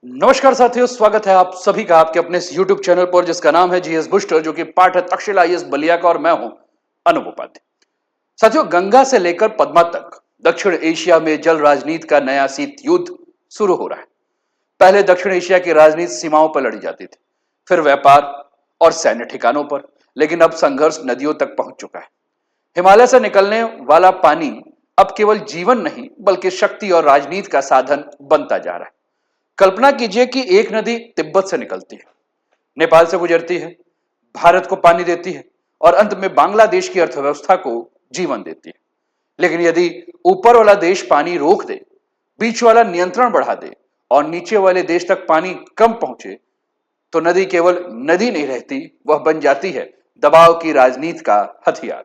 नमस्कार साथियों, स्वागत है आप सभी का आपके अपने इस YouTube चैनल पर जिसका नाम है जीएस बूस्टर, जो कि पार्ट है तक्षशिला आईएएस बलिया का और मैं हूं अनूप उपाध्याय। साथियों, गंगा से लेकर पद्मा तक दक्षिण एशिया में जल राजनीति का नया शीत युद्ध शुरू हो रहा है। पहले दक्षिण एशिया की राजनीति सीमाओं पर लड़ी जाती थी, फिर व्यापार और सैन्य ठिकानों पर, लेकिन अब संघर्ष नदियों तक पहुंच चुका है। हिमालय से निकलने वाला पानी अब केवल जीवन नहीं बल्कि शक्ति और राजनीति का साधन बनता जा रहा है। कल्पना कीजिए कि एक नदी तिब्बत से निकलती है, नेपाल से गुजरती है, भारत को पानी देती है और अंत में बांग्लादेश की अर्थव्यवस्था को जीवन देती है। लेकिन यदि ऊपर वाला देश पानी रोक दे, बीच वाला नियंत्रण बढ़ा दे और नीचे वाले देश तक पानी कम पहुंचे, तो नदी केवल नदी नहीं रहती, वह बन जाती है दबाव की राजनीति का हथियार,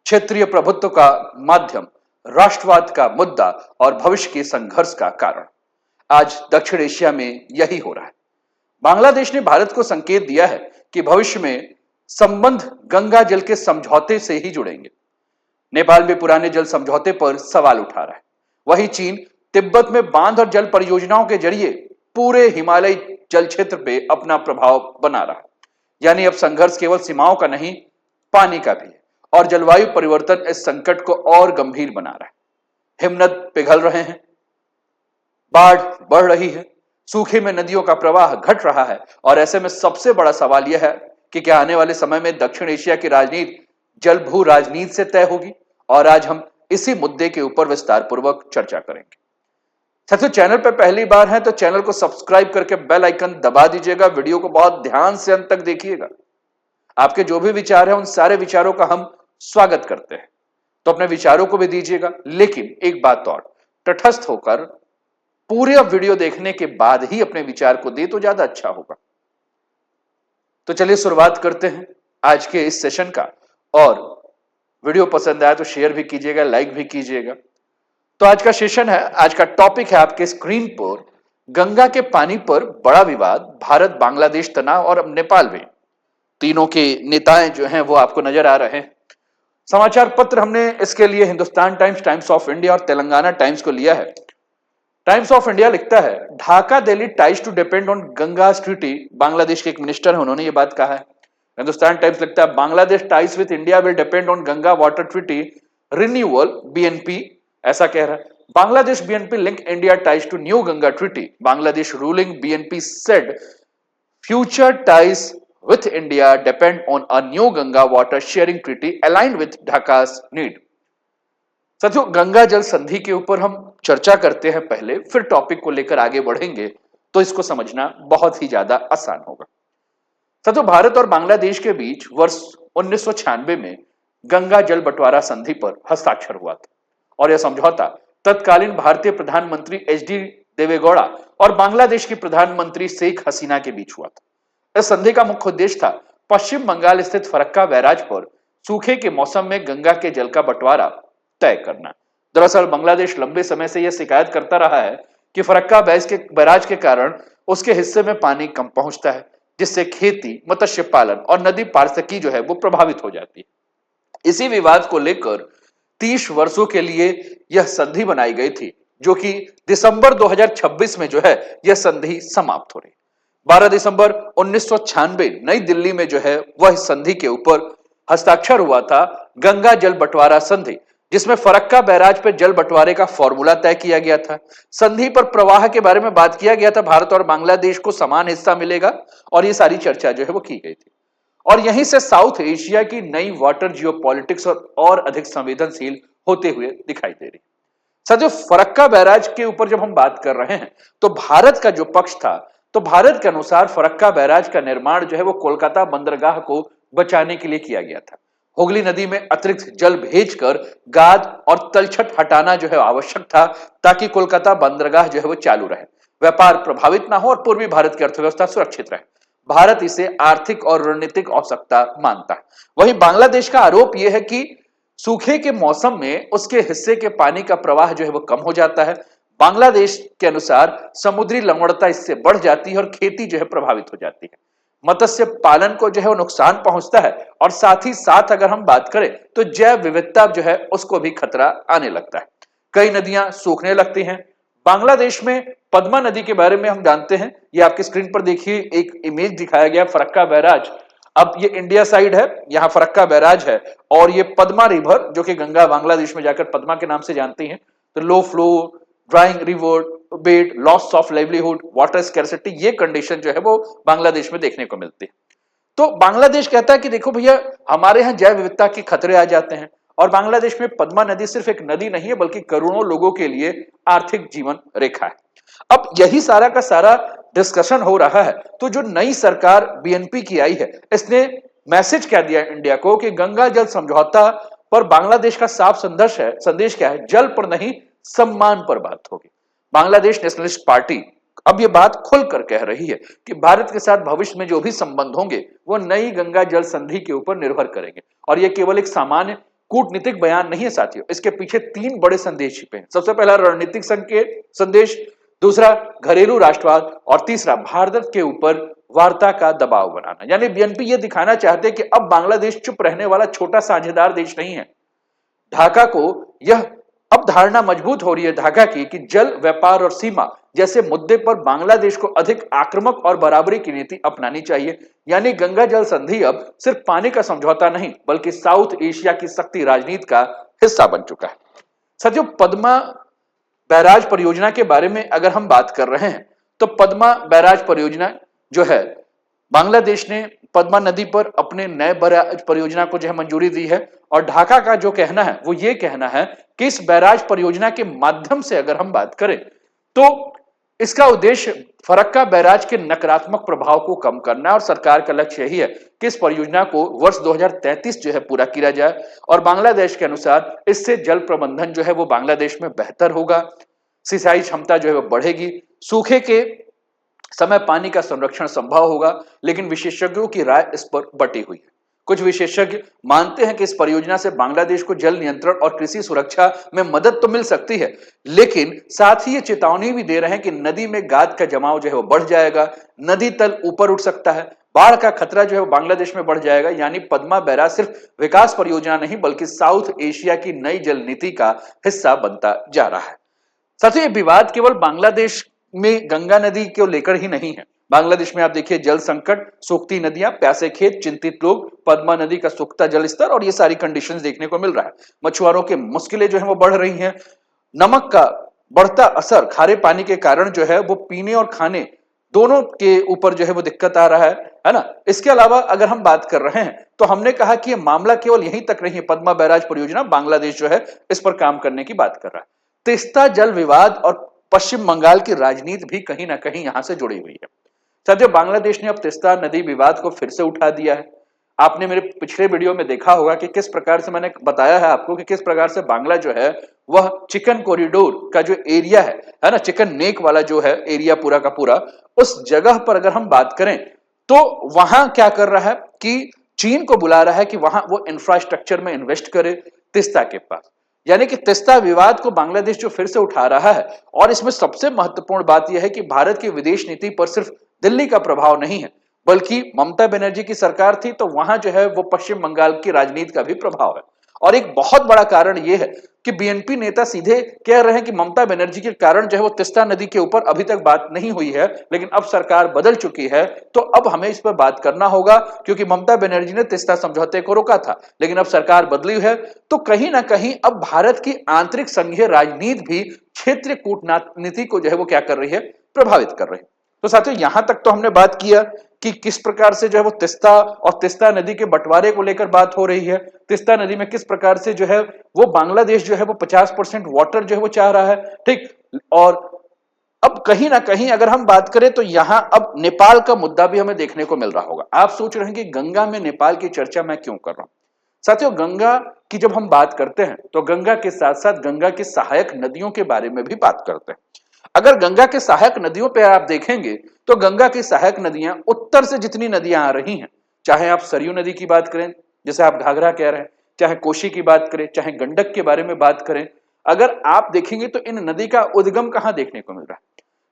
क्षेत्रीय प्रभुत्व का माध्यम, राष्ट्रवाद का मुद्दा और भविष्य के संघर्ष का कारण। आज दक्षिण एशिया में यही हो रहा है। बांग्लादेश ने भारत को संकेत दिया है कि भविष्य में संबंध गंगा जल के समझौते से ही जुड़ेंगे। नेपाल भी पुराने जल समझौते पर सवाल उठा रहा है। वही चीन तिब्बत में बांध और जल परियोजनाओं के जरिए पूरे हिमालय जल क्षेत्र पे अपना प्रभाव बना रहा है। यानी अब संघर्ष केवल सीमाओं का नहीं, पानी का भी है और जलवायु परिवर्तन इस संकट को और गंभीर बना रहा है। हिमनद पिघल रहे हैं, बाढ़ बढ़ रही है, सूखे में नदियों का प्रवाह घट रहा है और ऐसे में सबसे बड़ा सवाल यह है कि क्या आने वाले समय में दक्षिण एशिया की राजनीति जल भू राजनीति से तय होगी। और आज हम इसी मुद्दे के ऊपर विस्तार पूर्वक चर्चा करेंगे। साथियों, चैनल पर पहली बार है तो चैनल को सब्सक्राइब करके बेल आइकन दबा दीजिएगा। वीडियो को बहुत ध्यान से अंत तक देखिएगा। आपके जो भी विचार हैं उन सारे विचारों का हम स्वागत करते हैं, तो अपने विचारों को भी दीजिएगा। लेकिन एक बात और, तटस्थ होकर पूरे वीडियो देखने के बाद ही अपने विचार को दे तो ज्यादा अच्छा होगा। तो चलिए शुरुआत करते हैं आज के इस सेशन का। और वीडियो पसंद आया तो शेयर भी कीजिएगा, लाइक भी कीजिएगा। तो आज का सेशन है, आज का टॉपिक है आपके स्क्रीन पर, गंगा के पानी पर बड़ा विवाद, भारत बांग्लादेश तनाव और अब नेपाल भी। तीनों के नेताएं जो हैं वो आपको नजर आ रहे हैं। समाचार पत्र हमने इसके लिए Hindustan times, times of India और तेलंगाना टाइम्स को लिया है। टाइम्स ऑफ इंडिया लिखता है, Dhaka Delhi ties to depend on Ganga treaty. Bangladesh के एक मिनिस्टर है, उन्होंने ये बात कहा है। हिंदुस्तान टाइम्स लिखता है, Bangladesh ties with India will depend on Ganga water treaty renewal, BNP ऐसा कह रहा है। Bangladesh BNP link India ties to new Ganga treaty. Bangladesh ruling BNP said future ties with India depend on a new Ganga water sharing treaty aligned with Dhaka's need। साथियों, गंगा जल संधि के ऊपर हम चर्चा करते हैं पहले, फिर टॉपिक को लेकर आगे बढ़ेंगे तो इसको समझना बहुत ही ज्यादा आसान होगा। साथियों, भारत और बांग्लादेश के बीच वर्ष 1996 में गंगा जल बंटवारा संधि पर हस्ताक्षर हुआ था और यह समझौता तत्कालीन भारतीय प्रधानमंत्री एच.डी. देवेगौड़ा और बांग्लादेश की प्रधानमंत्री शेख हसीना के बीच हुआ था। इस संधि का मुख्य उद्देश्य था पश्चिम बंगाल स्थित फरक्का बैराज पर सूखे के मौसम में गंगा के जल का बंटवारा तय करना। दरअसल बांग्लादेश लंबे समय से यह शिकायत करता रहा है कि फरक्का बैराज के कारण उसके हिस्से में पानी कम पहुंचता है, जिससे खेती, मत्स्य पालन और नदी पारिस्थितिकी जो है वो प्रभावित हो जाती है। इसी विवाद को लेकर 30 वर्षों के लिए यह संधि बनाई गई थी, जो कि दिसंबर 2026 में जो है यह संधि समाप्त हो रही। 12 दिसंबर 1996 नई दिल्ली में जो है वह संधि के ऊपर हस्ताक्षर हुआ था, गंगा जल बंटवारा संधि, जिसमें फरक्का बैराज पर जल बंटवारे का फॉर्मूला तय किया गया था। संधि पर प्रवाह के बारे में बात किया गया था, भारत और बांग्लादेश को समान हिस्सा मिलेगा और ये सारी चर्चा जो है वो की गई थी। और यहीं से साउथ एशिया की नई वाटर जियोपॉलिटिक्स और अधिक संवेदनशील होते हुए दिखाई दे रही। साथियों, फरक्का बैराज के ऊपर जब हम बात कर रहे हैं तो भारत का जो पक्ष था, तो भारत के अनुसार फरक्का बैराज का निर्माण जो है वो कोलकाता बंदरगाह को बचाने के लिए किया गया था। हुगली नदी में अतिरिक्त जल भेजकर गाद और तलछट हटाना जो है आवश्यक था, ताकि कोलकाता बंदरगाह जो है वो चालू रहे, व्यापार प्रभावित ना हो और पूर्वी भारत की अर्थव्यवस्था सुरक्षित रहे। भारत इसे आर्थिक और रणनीतिक आवश्यकता मानता है। वहीं बांग्लादेश का आरोप यह है कि सूखे के मौसम में उसके हिस्से के पानी का प्रवाह जो है वो कम हो जाता है। बांग्लादेश के अनुसार समुद्री लवणता इससे बढ़ जाती है और खेती जो है प्रभावित हो जाती है, मत्स्य पालन को जो है वो नुकसान पहुंचता है और साथ ही साथ अगर हम बात करें तो जैव विविधता जो है उसको भी खतरा आने लगता है। कई नदियां सूखने लगती हैं, बांग्लादेश में पद्मा नदी के बारे में हम जानते हैं, ये आपकी स्क्रीन पर देखिए एक इमेज दिखाया गया फरक्का बैराज। अब ये इंडिया साइड है, यहां फरक्का बैराज है और ये पद्मा रिवर जो कि गंगा बांग्लादेश में जाकर पद्मा के नाम से जानती है। तो low flow, drawing river bed, loss of livelihood, water scarcity, ये कंडीशन जो है वो बांग्लादेश में देखने को मिलती है। तो बांग्लादेश कहता है कि देखो भैया, हमारे यहाँ जैव विविधता के खतरे आ जाते हैं और बांग्लादेश में पद्मा नदी सिर्फ एक नदी नहीं है बल्कि करोड़ों लोगों के लिए आर्थिक जीवन रेखा है। अब यही सारा का सारा डिस्कशन हो रहा है, तो जो नई सरकार बीएनपी की आई है, इसने मैसेज क्या दिया इंडिया को कि गंगा जल समझौता पर बांग्लादेश का साफ संदेश क्या है, जल पर नहीं सम्मान पर बात होगी। बांग्लादेश नेशनलिस्ट पार्टी अब ये बात खुलकर कह रही है कि भारत के साथ भविष्य में जो भी संबंध होंगे वो नई गंगा जल संधि के ऊपर निर्भर करेंगे। और ये केवल एक सामान्य कूटनीतिक बयान नहीं है साथियों, इसके पीछे तीन बड़े संदेश छिपे हैं। सबसे पहला रणनीतिक संदेश, दूसरा घरेलू राष्ट्रवाद और तीसरा भारत के ऊपर वार्ता का दबाव बनाना। यानी बीएनपी ये दिखाना चाहते हैं कि अब बांग्लादेश चुप रहने वाला छोटा साझेदार देश नहीं है। ढाका को यह अब धारणा मजबूत हो रही है ढाका की कि जल, व्यापार और सीमा जैसे मुद्दे पर बांग्लादेश को अधिक आक्रामक और बराबरी की नीति अपनानी चाहिए। यानी गंगा जल संधि अब सिर्फ पानी का समझौता नहीं बल्कि साउथ एशिया की शक्ति राजनीति का हिस्सा बन चुका है। साथियों, पद्मा बैराज परियोजना के बारे में अगर हम बात कर रहे हैं तो पद्मा बैराज परियोजना जो है, बांग्लादेश ने पद्मा नदी पर अपने नए बैराज परियोजना को जो है मंजूरी दी है और ढाका का जो कहना है वो ये कहना है कि इस बैराज परियोजना के माध्यम से अगर हम बात करें तो इसका उद्देश्य फरक्का बैराज के नकारात्मक प्रभाव को कम करना है और सरकार का लक्ष्य यही है कि इस परियोजना को वर्ष 2033 जो है पूरा किया जाए। और बांग्लादेश के अनुसार इससे जल प्रबंधन जो है वो बांग्लादेश में बेहतर होगा, सिंचाई क्षमता जो है वो बढ़ेगी, सूखे के समय पानी का संरक्षण संभव होगा। लेकिन विशेषज्ञों की राय इस पर बटी हुई है। कुछ विशेषज्ञ मानते हैं कि इस परियोजना से बांग्लादेश को जल नियंत्रण और कृषि सुरक्षा में मदद तो मिल सकती है, लेकिन साथ ही ये चेतावनी भी दे रहे हैं कि नदी में गाद का जमाव जो है वो बढ़ जाएगा, नदी तल ऊपर उठ सकता है, बाढ़ का खतरा जो है वो बांग्लादेश में बढ़ जाएगा। यानी पद्मा बैराज सिर्फ विकास परियोजना नहीं बल्कि साउथ एशिया की नई जल नीति का हिस्सा बनता जा रहा है। साथियों, ये विवाद केवल बांग्लादेश में गंगा नदी को लेकर ही नहीं है। बांग्लादेश में आप देखिए जल संकट, सूखती नदियां, प्यासे खेत, चिंतित लोग, पद्मा नदी का सूखता जल स्तर और ये सारी कंडीशंस देखने को मिल रहा है। मछुआरों की मुश्किलें जो है वो बढ़ रही हैं। नमक का बढ़ता असर खारे पानी के कारण जो है वो पीने और खाने दोनों के ऊपर जो है वो दिक्कत आ रहा है ना। इसके अलावा अगर हम बात कर रहे हैं तो हमने कहा कि ये मामला केवल यहीं तक नहीं है। पद्मा बैराज परियोजना बांग्लादेश जो है इस पर काम करने की बात कर रहा है। तीस्ता जल विवाद और पश्चिम बंगाल की राजनीति भी कहीं ना कहीं यहां से जुड़ी हुई है। साथियों, बांग्लादेश ने अब तीस्ता नदी विवाद को फिर से उठा दिया है। आपने मेरे पिछले वीडियो में देखा होगा कि किस प्रकार से मैंने बताया है आपको कि किस प्रकार से बांग्ला जो है वह चिकन कॉरिडोर का जो एरिया है ना, चिकन नेक वाला जो है एरिया पूरा का पूरा, उस जगह पर अगर हम बात करें तो वहां क्या कर रहा है कि चीन को बुला रहा है कि वहां वो इंफ्रास्ट्रक्चर में इन्वेस्ट करे तीस्ता के पास। यानी कि तीस्ता विवाद को बांग्लादेश जो फिर से उठा रहा है। और इसमें सबसे महत्वपूर्ण बात यह है कि भारत की विदेश नीति पर सिर्फ दिल्ली का प्रभाव नहीं है बल्कि ममता बनर्जी की सरकार थी तो वहां जो है वो पश्चिम बंगाल की राजनीति का भी प्रभाव है। और एक बहुत बड़ा कारण यह है कि बीएनपी नेता सीधे कह रहे हैं कि ममता बनर्जी के कारण जो है वो तीस्ता नदी के ऊपर अभी तक बात नहीं हुई है, लेकिन अब सरकार बदल चुकी है तो अब हमें इस पर बात करना होगा क्योंकि ममता बनर्जी ने तीस्ता समझौते को रोका था, लेकिन अब सरकार बदली है। तो कहीं ना कहीं अब भारत की आंतरिक संघीय राजनीति भी क्षेत्रीय कूटनीति को जो है वो क्या कर रही है, प्रभावित कर रही है। तो साथियों, यहां तक तो हमने बात किया कि किस प्रकार से जो है वो तीस्ता और तीस्ता नदी के बंटवारे को लेकर बात हो रही है। तीस्ता नदी में किस प्रकार से जो है वो बांग्लादेश जो है वो 50% वाटर जो है वो चाह रहा है, ठीक। और अब कहीं ना कहीं अगर हम बात करें तो यहां अब नेपाल का मुद्दा भी हमें देखने को मिल रहा होगा। आप सोच रहे हैं कि गंगा में नेपाल की चर्चा मैं क्यों कर रहा हूं। साथियों, गंगा की जब हम बात करते हैं तो गंगा के साथ साथ गंगा की सहायक नदियों के बारे में भी बात करते हैं। अगर गंगा के सहायक नदियों पे आप देखेंगे तो गंगा की सहायक नदियां उत्तर से जितनी नदियां आ रही हैं, चाहे आप सरयू नदी की बात करें जैसे आप घाघरा कह रहे हैं, चाहे कोशी की बात करें, चाहे गंडक के बारे में बात करें, अगर आप देखेंगे तो इन नदी का उद्गम कहां देखने को मिल रहा है।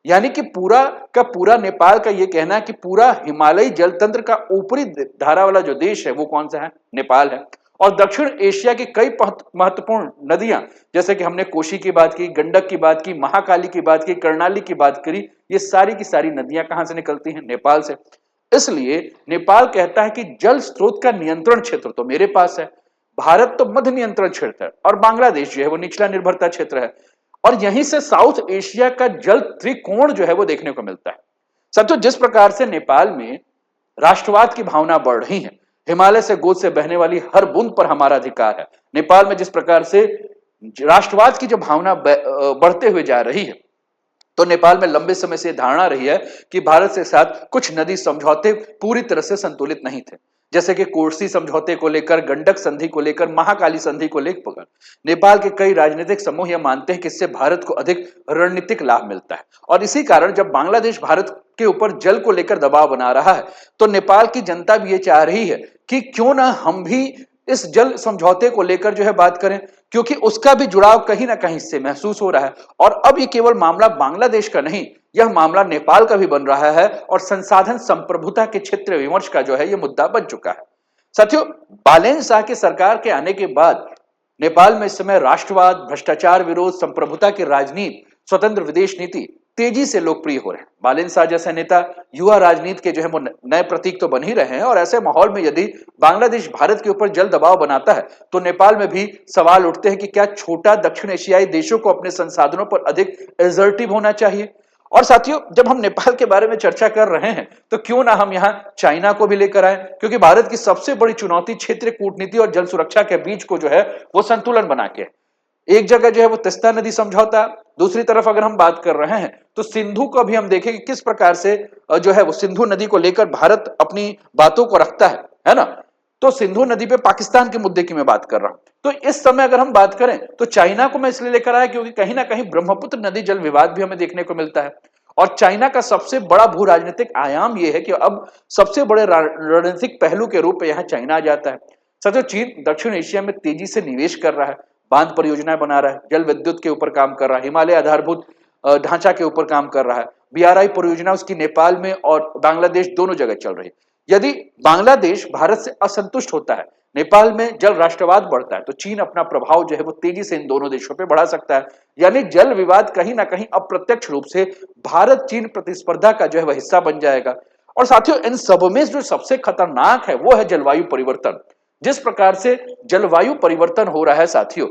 यानी कि पूरा का पूरा नेपाल का यह कहना है कि पूरा हिमालयी जल तंत्र का ऊपरी धारा वाला जो देश है वो कौन सा है, नेपाल है। और दक्षिण एशिया की कई महत्वपूर्ण नदियां, जैसे कि हमने कोशी की बात की, गंडक की बात की, महाकाली की बात की, कर्णाली की बात करी, ये सारी की सारी नदियां कहां से निकलती हैं? नेपाल से। इसलिए नेपाल कहता है कि जल स्रोत का नियंत्रण क्षेत्र तो मेरे पास है। भारत तो मध्य नियंत्रण क्षेत्र है और बांग्लादेश जो है वो निचला निर्भरता क्षेत्र है। और यहीं से साउथ एशिया का जल त्रिकोण जो है वो देखने को मिलता है। साथियों, जिस प्रकार से नेपाल में राष्ट्रवाद की भावना बढ़ रही है, हिमालय से गोद से बहने वाली हर बूंद पर हमारा अधिकार है, नेपाल में जिस प्रकार से राष्ट्रवाद की जो भावना बढ़ते हुए जा रही है, तो नेपाल में लंबे समय से धारणा रही है कि भारत के साथ कुछ नदी समझौते पूरी तरह से संतुलित नहीं थे, जैसे कि कोसी समझौते को लेकर, गंडक संधि को लेकर, महाकाली संधि को लेकर। नेपाल के कई राजनीतिक समूह यह मानते हैं कि इससे भारत को अधिक रणनीतिक लाभ मिलता है, और इसी कारण जब बांग्लादेश भारत के ऊपर जल को लेकर दबाव बना रहा है, तो नेपाल की जनता भी ये चाह रही है कि क्यों ना हम भी इस जल समझौते को लेकर जो है बात करें, क्योंकि उसका भी जुड़ाव कहीं ना कहीं से महसूस हो रहा है। और अब ये केवल मामला बांग्लादेश का नहीं, यह मामला नेपाल का भी बन रहा है और संसाधन संप्रभुता के क्षेत्र विमर्श का जो है यह मुद्दा बन चुका है। साथियों, बालेन शाह की सरकार के आने के बाद नेपाल में इस समय राष्ट्रवाद, भ्रष्टाचार विरोध, संप्रभुता की राजनीति, स्वतंत्र विदेश नीति तेजी से लोकप्रिय हो रहे हैं। बालेन शाह जैसे नेता युवा राजनीति के जो है वो नए प्रतीक तो बन ही रहे हैं, और ऐसे माहौल में यदि बांग्लादेश भारत के ऊपर जल दबाव बनाता है, तो नेपाल में भी सवाल उठते हैं कि क्या छोटा दक्षिण एशियाई देशों को अपने संसाधनों पर अधिक असर्टिव होना चाहिए। और साथियों, जब हम नेपाल के बारे में चर्चा कर रहे हैं, तो क्यों ना हम यहां चाइना को भी लेकर आए, क्योंकि भारत की सबसे बड़ी चुनौती क्षेत्रीय कूटनीति और जल सुरक्षा के बीच को जो है वो संतुलन बना के। एक जगह जो है वो तिस्ता नदी समझौता, दूसरी तरफ अगर हम बात कर रहे हैं तो सिंधु को भी हम देखें कि किस प्रकार से जो है वो सिंधु नदी को लेकर भारत अपनी बातों को रखता है ना। तो सिंधु नदी पे पाकिस्तान के मुद्दे की मैं बात कर रहा हूं। तो इस समय अगर हम बात करें तो चाइना को मैं इसलिए लेकर आया क्योंकि कहीं ना कहीं ब्रह्मपुत्र नदी जल विवाद भी हमें देखने को मिलता है, और चाइना का सबसे बड़ा भू राजनीतिक आयाम यह है कि अब सबसे बड़े रणनीतिक पहलू के रूप में यहां चाइना आ जाता है। साथियों, चीन दक्षिण एशिया में तेजी से निवेश कर रहा है, बांध परियोजनाएं बना रहा है, जल विद्युत के ऊपर काम कर रहा है, हिमालय आधारभूत ढांचा के ऊपर काम कर रहा है। बीआरआई परियोजना उसकी नेपाल में और बांग्लादेश दोनों जगह चल रही है। यदि बांग्लादेश भारत से असंतुष्ट होता है, नेपाल में जल राष्ट्रवाद बढ़ता है, तो चीन अपना प्रभाव जो है वो तेजी से इन दोनों देशों पे बढ़ा सकता है। यानी जल विवाद कहीं ना कहीं अप्रत्यक्ष रूप से भारत चीन प्रतिस्पर्धा का जो है वह हिस्सा बन जाएगा। और साथियों, इन सब में जो सबसे खतरनाक है वो है जलवायु परिवर्तन। जिस प्रकार से जलवायु परिवर्तन हो रहा है साथियों,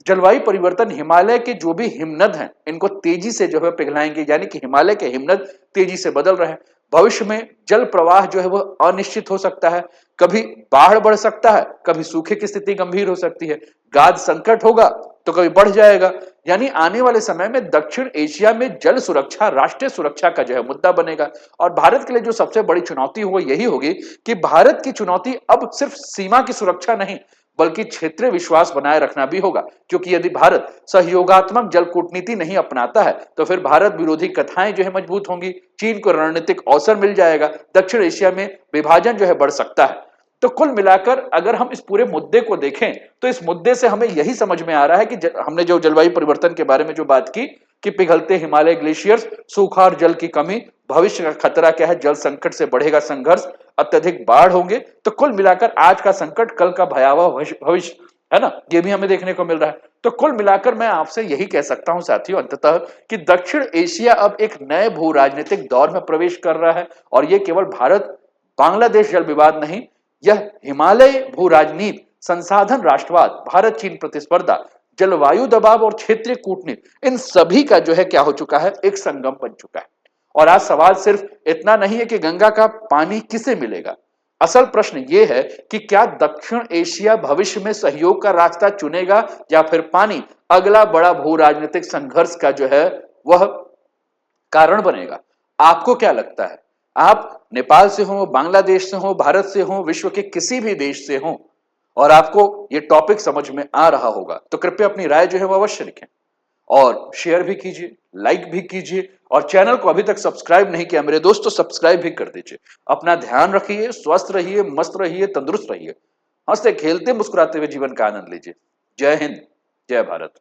जलवायु परिवर्तन हिमालय के जो भी हिमनद हैं इनको तेजी से जो है पिघलाएंगे, यानी कि हिमालय के हिमनद तेजी से बदल रहे हैं। भविष्य में जल प्रवाह जो है वो अनिश्चित हो सकता है, कभी बाढ़ बढ़ सकता है, कभी सूखे की स्थिति गंभीर हो सकती है, गाद संकट होगा तो कभी बढ़ जाएगा। यानी आने वाले समय में दक्षिण एशिया में जल सुरक्षा राष्ट्रीय सुरक्षा का जो है मुद्दा बनेगा। और भारत के लिए जो सबसे बड़ी चुनौती होगी यही होगी कि भारत की चुनौती अब सिर्फ सीमा की सुरक्षा नहीं बल्कि क्षेत्रीय विश्वास बनाए रखना भी होगा, क्योंकि यदि भारत सहयोगात्मक जल कूटनीति नहीं अपनाता है तो फिर भारत विरोधी कथाएं जो है मजबूत होंगी, चीन को रणनीतिक अवसर मिल जाएगा, दक्षिण एशिया में विभाजन जो है बढ़ सकता है। तो कुल मिलाकर अगर हम इस पूरे मुद्दे को देखें तो इस मुद्दे से हमें यही समझ में आ रहा है कि हमने जो जलवायु परिवर्तन के बारे में जो बात की कि पिघलते हिमालय ग्लेशियर्स, सूखा और जल की कमी, भविष्य का खतरा क्या है, जल संकट से बढ़ेगा संघर्ष, अत्यधिक बाढ़ होंगे। तो कुल मिलाकर आज का संकट कल का भयावह भविष्य है ना, ये भी हमें देखने को मिल रहा है। तो कुल मिलाकर मैं आपसे यही कह सकता हूं साथियों अंततः कि दक्षिण एशिया अब एक नए भू राजनीतिक दौर में प्रवेश कर रहा है, और ये केवल भारत बांग्लादेश जल विवाद नहीं, यह हिमालय भू राजनीति, संसाधन राष्ट्रवाद, भारत चीन प्रतिस्पर्धा, जलवायु दबाव और क्षेत्रीय कूटनीति, इन सभी का जो है क्या हो चुका है, एक संगम बन चुका है। और आज सवाल सिर्फ इतना नहीं है कि गंगा का पानी किसे मिलेगा, असल प्रश्न यह है कि क्या दक्षिण एशिया भविष्य में सहयोग का रास्ता चुनेगा या फिर पानी अगला बड़ा भू राजनीतिक संघर्ष का जो है वह कारण बनेगा। आपको क्या लगता है? आप नेपाल से हो, बांग्लादेश से हो, भारत से हो, विश्व के किसी भी देश से हो, और आपको ये टॉपिक समझ में आ रहा होगा, तो कृपया अपनी राय जो है वो अवश्य लिखें और शेयर भी कीजिए, लाइक भी कीजिए, और चैनल को अभी तक सब्सक्राइब नहीं किया मेरे दोस्तों, सब्सक्राइब भी कर दीजिए। अपना ध्यान रखिए, स्वस्थ रहिए, मस्त रहिए, तंदुरुस्त रहिए, हंसते खेलते मुस्कुराते हुए जीवन का आनंद लीजिए। जय हिंद, जय भारत।